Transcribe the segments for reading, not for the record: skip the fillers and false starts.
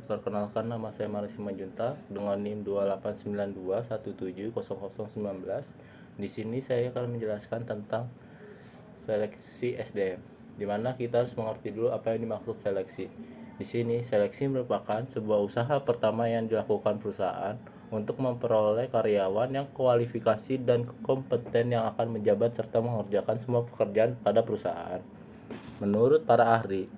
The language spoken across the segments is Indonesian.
Perkenalkan, nama saya Mario Simanjuntak dengan NIM 2892170019. Di sini saya akan menjelaskan tentang seleksi SDM, di mana kita harus mengerti dulu apa yang dimaksud seleksi. Di sini, seleksi merupakan sebuah usaha pertama yang dilakukan perusahaan untuk memperoleh karyawan yang kualifikasi dan kompeten yang akan menjabat serta mengerjakan semua pekerjaan pada perusahaan. Menurut para ahli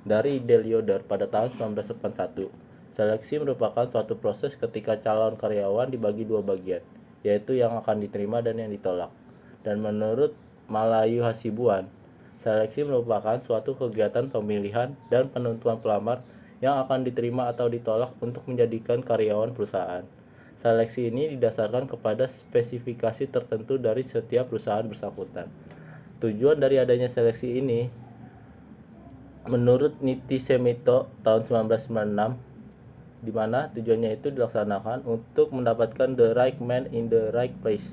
dari Delioder pada tahun 1981, seleksi merupakan suatu proses ketika calon karyawan dibagi dua bagian, yaitu yang akan diterima dan yang ditolak. Dan menurut Malayu Hasibuan, seleksi merupakan suatu kegiatan pemilihan dan penentuan pelamar yang akan diterima atau ditolak untuk menjadikan karyawan perusahaan. Seleksi ini didasarkan kepada spesifikasi tertentu dari setiap perusahaan bersangkutan. Tujuan dari adanya seleksi ini, menurut Niti Semito tahun 1996, di mana tujuannya itu dilaksanakan untuk mendapatkan the right man in the right place,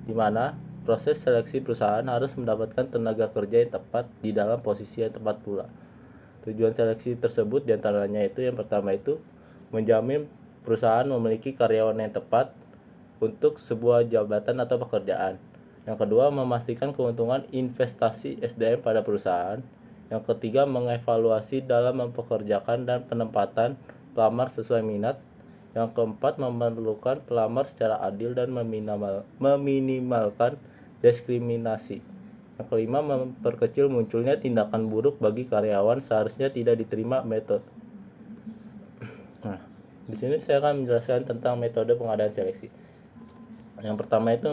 di mana proses seleksi perusahaan harus mendapatkan tenaga kerja yang tepat di dalam posisi yang tepat pula. Tujuan seleksi tersebut diantaranya itu yang pertama itu menjamin perusahaan memiliki karyawan yang tepat untuk sebuah jabatan atau pekerjaan. Yang kedua, memastikan keuntungan investasi SDM pada perusahaan. Yang ketiga, mengevaluasi dalam mempekerjakan dan penempatan pelamar sesuai minat. Yang keempat, memerlukan pelamar secara adil dan meminimalkan diskriminasi. Yang kelima, memperkecil munculnya tindakan buruk bagi karyawan seharusnya tidak diterima metode. Nah, di sini saya akan menjelaskan tentang metode pengadaan seleksi. Yang pertama itu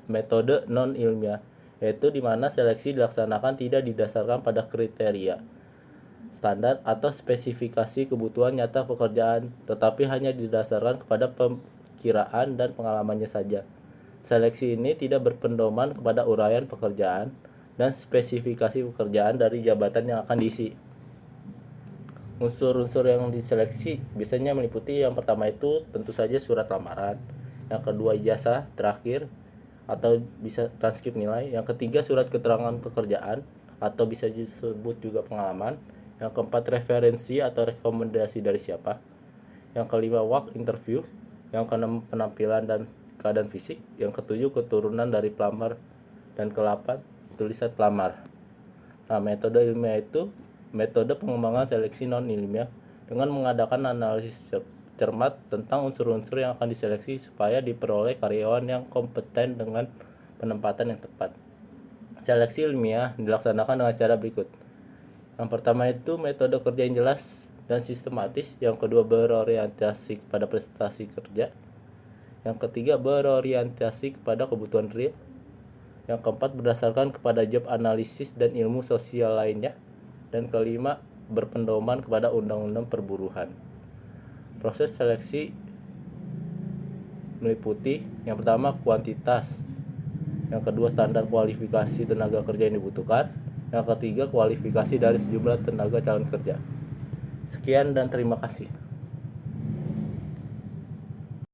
metode non ilmiah, yaitu di mana seleksi dilaksanakan tidak didasarkan pada kriteria, standar atau spesifikasi kebutuhan nyata pekerjaan, tetapi hanya didasarkan kepada perkiraan dan pengalamannya saja. Seleksi ini tidak berpedoman kepada uraian pekerjaan dan spesifikasi pekerjaan dari jabatan yang akan diisi. Unsur-unsur yang diseleksi biasanya meliputi yang pertama itu tentu saja surat lamaran, yang kedua ijazah terakhir atau bisa transkrip nilai, yang ketiga surat keterangan pekerjaan atau bisa disebut juga pengalaman, yang keempat referensi atau rekomendasi dari siapa, yang kelima work interview, yang keenam penampilan dan keadaan fisik, yang ketujuh keturunan dari pelamar, dan ke-8 tulisan pelamar. Nah, metode ilmiah itu metode pengembangan seleksi non ilmiah dengan mengadakan analisis cermat tentang unsur-unsur yang akan diseleksi supaya diperoleh karyawan yang kompeten dengan penempatan yang tepat. Seleksi ilmiah dilaksanakan dengan cara berikut. Yang pertama itu metode kerja yang jelas dan sistematis, yang kedua berorientasi kepada prestasi kerja, yang ketiga berorientasi kepada kebutuhan real, yang keempat berdasarkan kepada job analisis dan ilmu sosial lainnya, dan kelima berpedoman kepada undang-undang perburuhan. Proses seleksi meliputi yang pertama kuantitas, yang kedua standar kualifikasi tenaga kerja yang dibutuhkan, yang ketiga kualifikasi dari sejumlah tenaga calon kerja. Sekian dan terima kasih.